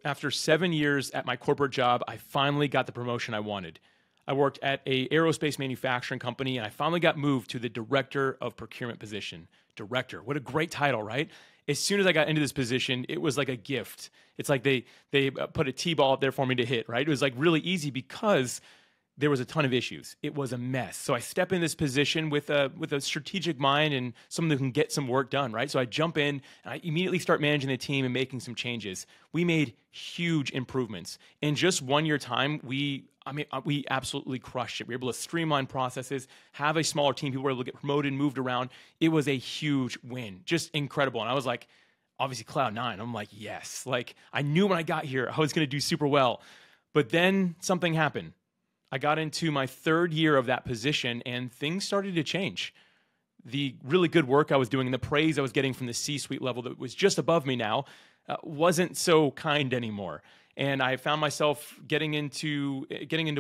After 7 years at my corporate job, I finally got the promotion I wanted. I worked at a aerospace manufacturing company, and I finally got moved to the director of procurement position. Director, what a great title, right? As soon as I got into this position, it was like a gift. It's like they put a T-ball up there for me to hit, right? It was like really easy because there was a ton of issues. It was a mess. So I step in this position with a strategic mind and someone who can get some work done, right? So I jump in and I immediately start managing the team and making some changes. We made huge improvements. In just 1 year time, we absolutely crushed it. We were able to streamline processes, have a smaller team. People were able to get promoted, moved around. It was a huge win, just incredible. And I was like, obviously cloud nine. I'm like, yes. Like I knew when I got here, I was going to do super well. But then something happened. I got into my third year of that position and things started to change. The really good work I was doing and the praise I was getting from the C-suite level that was just above me now wasn't so kind anymore. And I found myself getting into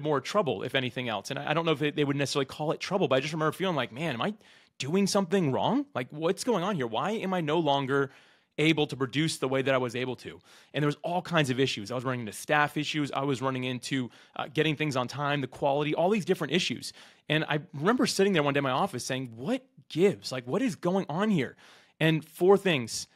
more trouble, if anything else. And I don't know if they would necessarily call it trouble, but I just remember feeling like, man, am I doing something wrong? Like, what's going on here? Why am I no longer able to produce the way that I was able to? And there was all kinds of issues. I was running into staff issues. I was running into getting things on time, the quality, all these different issues. And I remember sitting there one day in my office saying, what gives? Like, what is going on here? And four things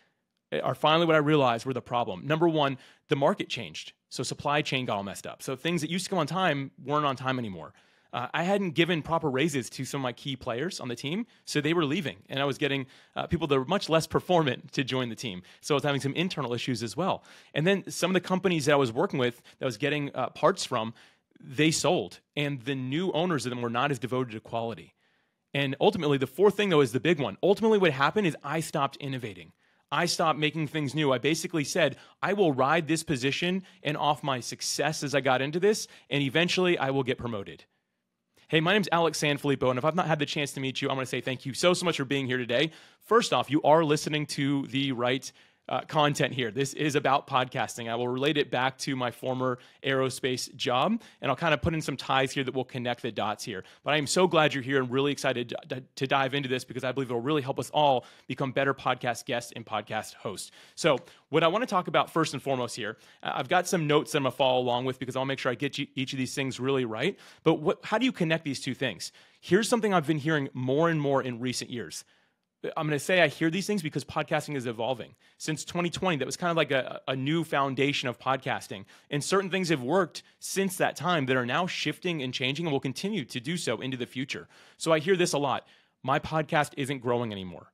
are finally what I realized were the problem. Number one, the market changed. So supply chain got all messed up. So things that used to come on time weren't on time anymore. I hadn't given proper raises to some of my key players on the team, so they were leaving. And I was getting people that were much less performant to join the team. So I was having some internal issues as well. And then some of the companies that I was working with, that I was getting parts from, they sold. And the new owners of them were not as devoted to quality. And ultimately, the fourth thing, though, is the big one. Ultimately, what happened is I stopped innovating. I stopped making things new. I basically said, I will ride this position and off my success as I got into this, and eventually I will get promoted. Hey, my name's Alex Sanfilippo, and if I've not had the chance to meet you, I'm going to say thank you so much for being here today. First off, you are listening to the right content here. This is about podcasting. I will relate it back to my former aerospace job, and I'll kind of put in some ties here that will connect the dots here. But I am so glad you're here and really excited to dive into this because I believe it will really help us all become better podcast guests and podcast hosts. So what I want to talk about first and foremost here, I've got some notes that I'm going to follow along with because I'll make sure I get each of these things really right. But how do you connect these two things? Here's something I've been hearing more and more in recent years. I'm going to say I hear these things because podcasting is evolving. Since 2020, that was kind of like a new foundation of podcasting. And certain things have worked since that time that are now shifting and changing and will continue to do so into the future. So I hear this a lot. My podcast isn't growing anymore.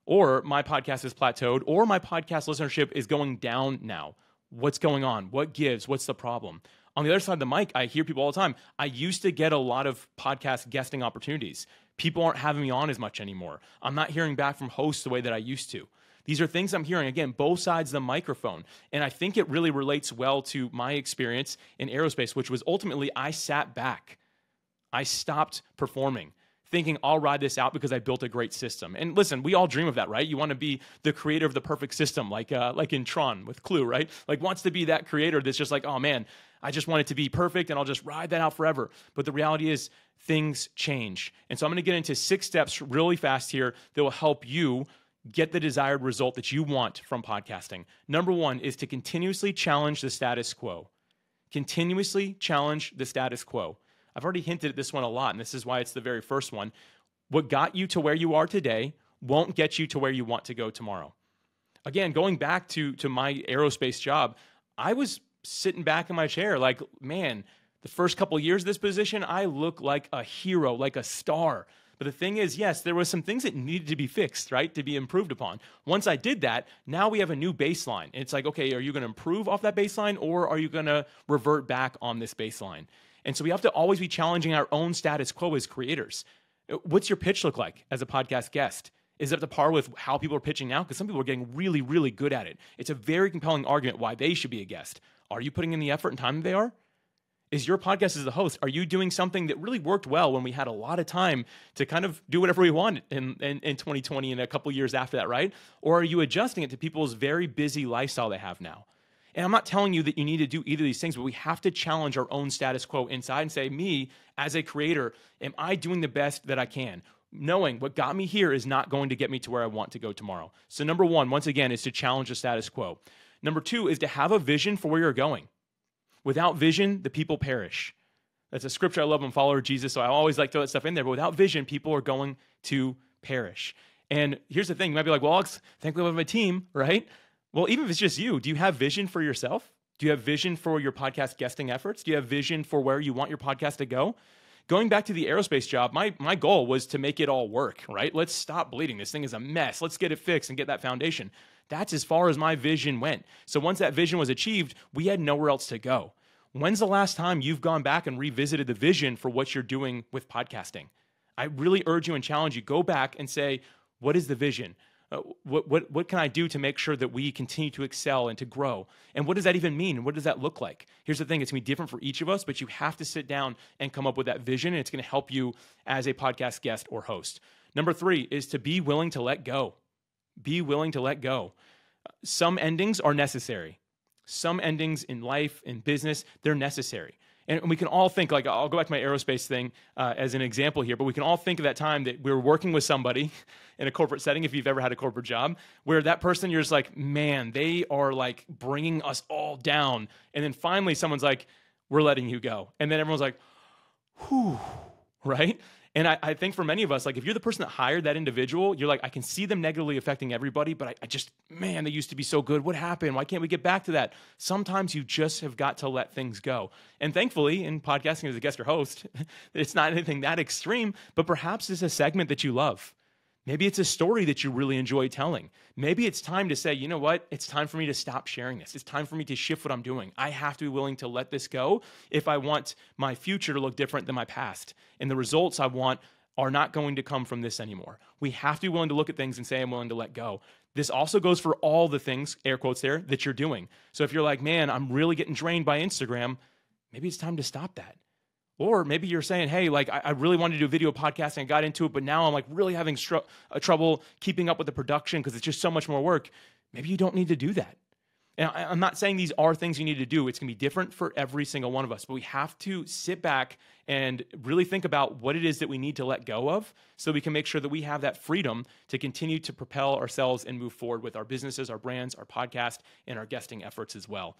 Or my podcast is plateaued. Or my podcast listenership is going down now. What's going on? What gives? What's the problem? On the other side of the mic, I hear people all the time. I used to get a lot of podcast guesting opportunities. People aren't having me on as much anymore. I'm not hearing back from hosts the way that I used to. These are things I'm hearing, again, both sides of the microphone. And I think it really relates well to my experience in aerospace, which was ultimately I sat back. I stopped performing, thinking I'll ride this out because I built a great system. And listen, we all dream of that, right? You want to be the creator of the perfect system, like in Tron with Clue, right? Like wants to be that creator that's just like, oh man, I just want it to be perfect and I'll just ride that out forever. But the reality is things change. And so I'm going to get into 6 steps really fast here that will help you get the desired result that you want from podcasting. Number 1 is to continuously challenge the status quo. Continuously challenge the status quo. I've already hinted at this one a lot, and this is why it's the very first one. What got you to where you are today won't get you to where you want to go tomorrow. Again, going back to my aerospace job, I was sitting back in my chair like, man, the first couple of years of this position, I look like a hero, like a star. But the thing is, yes, there were some things that needed to be fixed, right, to be improved upon. Once I did that, now we have a new baseline. It's like, okay, are you going to improve off that baseline or are you going to revert back on this baseline? And so we have to always be challenging our own status quo as creators. What's your pitch look like as a podcast guest? Is it up to par with how people are pitching now? Because some people are getting really, really good at it. It's a very compelling argument why they should be a guest. Are you putting in the effort and time that they are? Is your podcast as a host, are you doing something that really worked well when we had a lot of time to kind of do whatever we wanted in 2020 and a couple years after that, right? Or are you adjusting it to people's very busy lifestyle they have now? And I'm not telling you that you need to do either of these things, but we have to challenge our own status quo inside and say, me, as a creator, am I doing the best that I can? Knowing what got me here is not going to get me to where I want to go tomorrow. So number 1, once again, is to challenge the status quo. Number two is to have a vision for where you're going. Without vision, the people perish. That's a scripture I love. I'm a follower of Jesus, so I always like to throw that stuff in there. But without vision, people are going to perish. And here's the thing. You might be like, well, Alex, thankfully I have a team, right? Well, even if it's just you, do you have vision for yourself? Do you have vision for your podcast guesting efforts? Do you have vision for where you want your podcast to go? Going back to the aerospace job, my goal was to make it all work, right? Let's stop bleeding. This thing is a mess. Let's get it fixed and get that foundation. That's as far as my vision went. So once that vision was achieved, we had nowhere else to go. When's the last time you've gone back and revisited the vision for what you're doing with podcasting? I really urge you and challenge you, go back and say, what is the vision? What can I do to make sure that we continue to excel and to grow? And what does that even mean? What does that look like? Here's the thing, it's going to be different for each of us, but you have to sit down and come up with that vision, and it's going to help you as a podcast guest or host. Number three is to be willing to let go. Be willing to let go. Some endings are necessary. Some endings in life, in business, they're necessary. And we can all think, like, I'll go back to my aerospace thing as an example here, but we can all think of that time that we were working with somebody in a corporate setting, if you've ever had a corporate job, where that person, you're just like, man, they are like bringing us all down. And then finally someone's like, we're letting you go. And then everyone's like, whew, right? And I think for many of us, like if you're the person that hired that individual, you're like, I can see them negatively affecting everybody, but I just, man, they used to be so good. What happened? Why can't we get back to that? Sometimes you just have got to let things go. And thankfully, in podcasting as a guest or host, it's not anything that extreme, but perhaps it's a segment that you love. Maybe it's a story that you really enjoy telling. Maybe it's time to say, you know what? It's time for me to stop sharing this. It's time for me to shift what I'm doing. I have to be willing to let this go if I want my future to look different than my past. And the results I want are not going to come from this anymore. We have to be willing to look at things and say, I'm willing to let go. This also goes for all the things, air quotes there, that you're doing. So if you're like, man, I'm really getting drained by Instagram, maybe it's time to stop that. Or maybe you're saying, hey, like I really wanted to do video podcasting, I got into it, but now I'm like really having trouble keeping up with the production because it's just so much more work. Maybe you don't need to do that. And I'm not saying these are things you need to do. It's going to be different for every single one of us, but we have to sit back and really think about what it is that we need to let go of so we can make sure that we have that freedom to continue to propel ourselves and move forward with our businesses, our brands, our podcast, and our guesting efforts as well.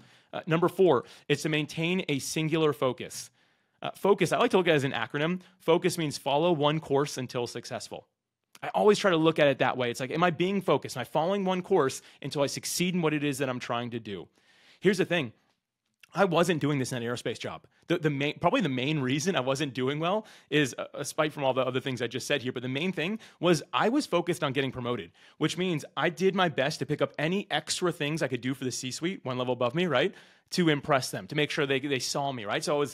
Number 4 is to maintain a singular focus. Focus, I like to look at it as an acronym. Focus means follow one course until successful. I always try to look at it that way. It's like, am I being focused? Am I following one course until I succeed in what it is that I'm trying to do? Here's the thing. I wasn't doing this in an aerospace job. Probably the main reason I wasn't doing well is, aside from all the other things I just said here, but the main thing was I was focused on getting promoted, which means I did my best to pick up any extra things I could do for the C-suite, one level above me, right, to impress them, to make sure they saw me, right? So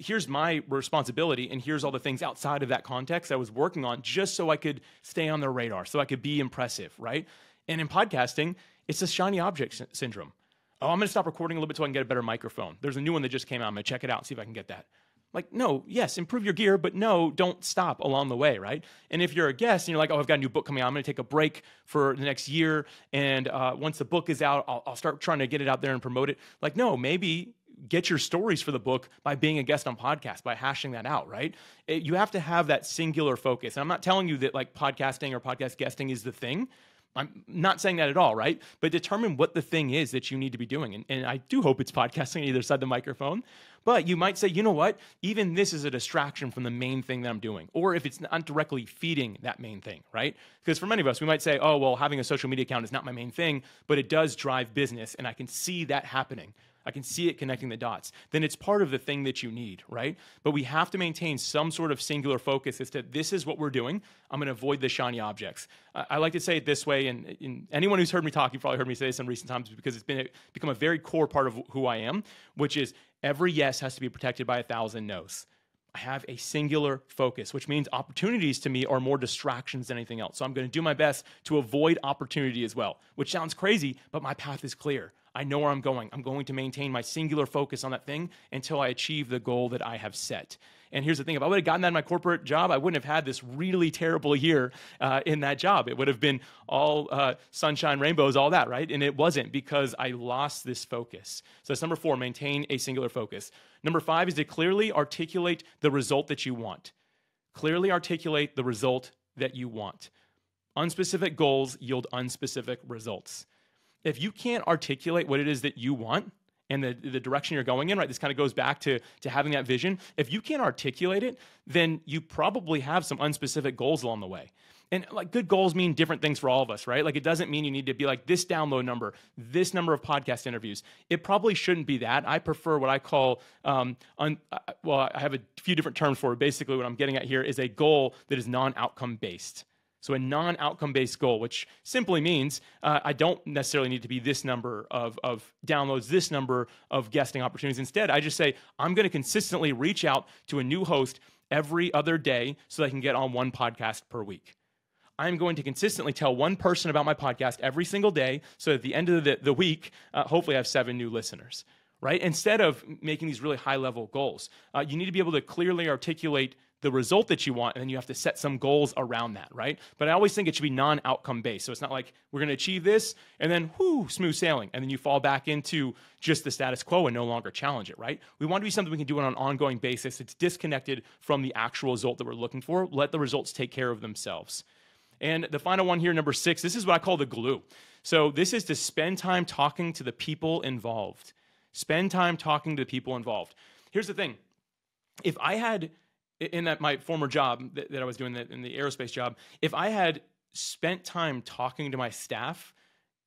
here's my responsibility, and here's all the things outside of that context I was working on just so I could stay on their radar, so I could be impressive, right? And in podcasting, it's a shiny object syndrome. Oh, I'm going to stop recording a little bit so I can get a better microphone. There's a new one that just came out. I'm going to check it out, see if I can get that. Like, no, yes, improve your gear, but no, don't stop along the way, right? And if you're a guest and you're like, oh, I've got a new book coming out, I'm going to take a break for the next year, and once the book is out, I'll start trying to get it out there and promote it. Like, no, maybe get your stories for the book by being a guest on podcast, by hashing that out, right? You have to have that singular focus. And I'm not telling you that like podcasting or podcast guesting is the thing. I'm not saying that at all, right? But determine what the thing is that you need to be doing. And I do hope it's podcasting on either side of the microphone. But you might say, you know what? Even this is a distraction from the main thing that I'm doing. Or if it's not directly feeding that main thing, right? Because for many of us, we might say, oh, well, having a social media account is not my main thing, but it does drive business. And I can see that happening. I can see it connecting the dots. Then it's part of the thing that you need, right? But we have to maintain some sort of singular focus as to this is what we're doing. I'm going to avoid the shiny objects. I like to say it this way, and anyone who's heard me talk, you've probably heard me say this in recent times because it's become a very core part of who I am, which is every yes has to be protected by 1,000 no's. I have a singular focus, which means opportunities to me are more distractions than anything else. So I'm going to do my best to avoid opportunity as well, which sounds crazy, but my path is clear. I know where I'm going. I'm going to maintain my singular focus on that thing until I achieve the goal that I have set. And here's the thing. If I would have gotten that in my corporate job, I wouldn't have had this really terrible year in that job. It would have been all sunshine, rainbows, all that, right? And it wasn't because I lost this focus. So that's number 4, maintain a singular focus. Number 5 is to clearly articulate the result that you want. Clearly articulate the result that you want. Unspecific goals yield unspecific results. if you can't articulate what it is that you want and the direction you're going in, right? This kind of goes back to having that vision. If you can't articulate it, then you probably have some unspecific goals along the way. And like good goals mean different things for all of us, right? Like it doesn't mean you need to be like this download number, this number of podcast interviews. It probably shouldn't be that. I prefer what I call, I have a few different terms for it. Basically what I'm getting at here is a goal that is non-outcome based. So a non-outcome based goal, which simply means I don't necessarily need to be this number of downloads, this number of guesting opportunities. Instead, I just say I'm going to consistently reach out to a new host every other day so that I can get on one podcast per week. I'm going to consistently tell one person about my podcast every single day so at the end of the week, hopefully I have 7 new listeners, right? Instead of making these really high-level goals, you need to be able to clearly articulate the result that you want, and then you have to set some goals around that, right? But I always think it should be non-outcome based. So it's not like we're going to achieve this and then smooth sailing, and then you fall back into just the status quo and no longer challenge it, right? We want to be something we can do on an ongoing basis. It's disconnected from the actual result that we're looking for. Let the results take care of themselves. And the final one here, number 6, this is what I call the glue. So this is to spend time talking to the people involved. Spend time talking to the people involved. Here's the thing. If I had, my former job that I was doing in the aerospace job, if I had spent time talking to my staff,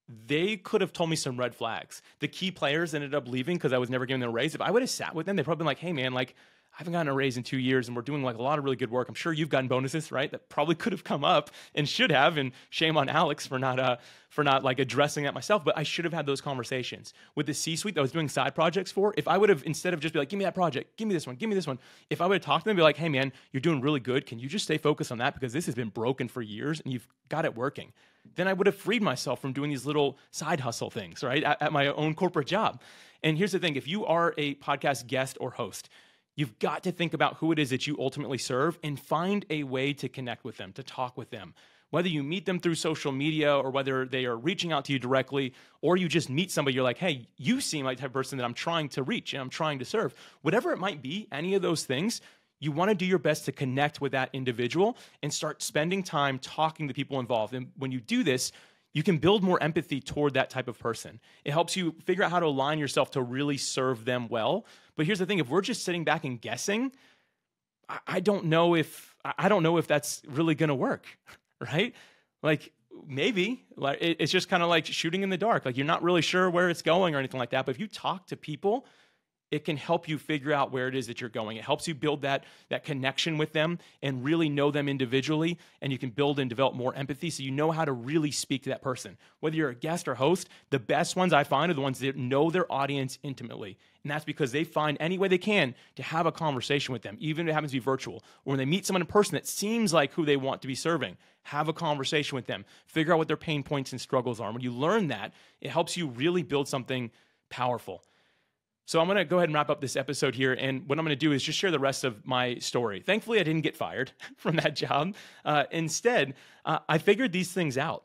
they could have told me some red flags. The key players ended up leaving because I was never given them a raise. If I would have sat with them, they'd probably been like, hey man, like, I haven't gotten a raise in 2 years and we're doing like a lot of really good work. I'm sure you've gotten bonuses, right? That probably could have come up and should have, and shame on Alex for not like addressing that myself, but I should have had those conversations with the C-suite that I was doing side projects for. If I would have, instead of just be like, give me that project, give me this one, if I would have talked to them and be like, hey man, you're doing really good. Can you just stay focused on that? Because this has been broken for years and you've got it working. Then I would have freed myself from doing these little side hustle things, right? At my own corporate job. And here's the thing, if you are a podcast guest or host, you've got to think about who it is that you ultimately serve and find a way to connect with them, to talk with them. Whether you meet them through social media or whether they are reaching out to you directly, or you just meet somebody, you're like, hey, you seem like the type of person that I'm trying to reach and I'm trying to serve. Whatever it might be, any of those things, you want to do your best to connect with that individual and start spending time talking to people involved. And when you do this, you can build more empathy toward that type of person. It helps you figure out how to align yourself to really serve them well. But here's the thing, if we're just sitting back and guessing, I don't know if that's really going to work, right? Like maybe, like it's just kind of like shooting in the dark. Like you're not really sure where it's going or anything like that. But if you talk to people, it can help you figure out where it is that you're going. It helps you build that connection with them and really know them individually, and you can build and develop more empathy so you know how to really speak to that person. Whether you're a guest or host, the best ones I find are the ones that know their audience intimately. And that's because they find any way they can to have a conversation with them, even if it happens to be virtual. Or when they meet someone in person that seems like who they want to be serving, have a conversation with them. Figure out what their pain points and struggles are. And when you learn that, it helps you really build something powerful. So I'm going to go ahead and wrap up this episode here. And what I'm going to do is just share the rest of my story. Thankfully, I didn't get fired from that job. Instead, I figured these things out.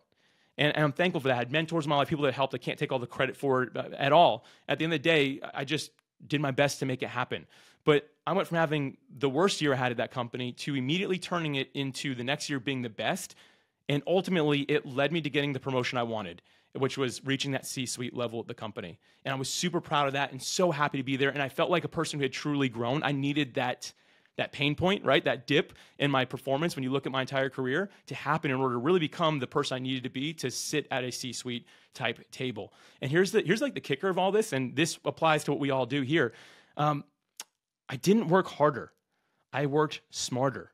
And I'm thankful for that. I had mentors in my life, people that helped. I can't take all the credit for it at all. At the end of the day, I just did my best to make it happen. But I went from having the worst year I had at that company to immediately turning it into the next year being the best. And ultimately, it led me to getting the promotion I wanted, which was reaching that C-suite level at the company. And I was super proud of that and so happy to be there. And I felt like a person who had truly grown. I needed that pain point, right? That dip in my performance when you look at my entire career to happen in order to really become the person I needed to be to sit at a C-suite type table. And here's like the kicker of all this, and this applies to what we all do here. I didn't work harder. I worked smarter.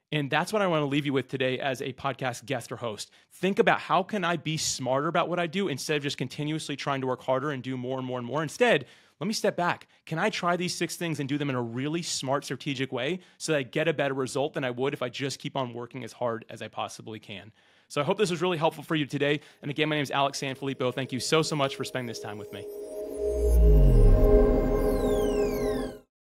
And that's what I want to leave you with today as a podcast guest or host. Think about how can I be smarter about what I do instead of just continuously trying to work harder and do more and more and more. Instead, let me step back. Can I try these 6 things and do them in a really smart, strategic way so that I get a better result than I would if I just keep on working as hard as I possibly can? So I hope this was really helpful for you today. And again, my name is Alex Sanfilippo. Thank you so much for spending this time with me.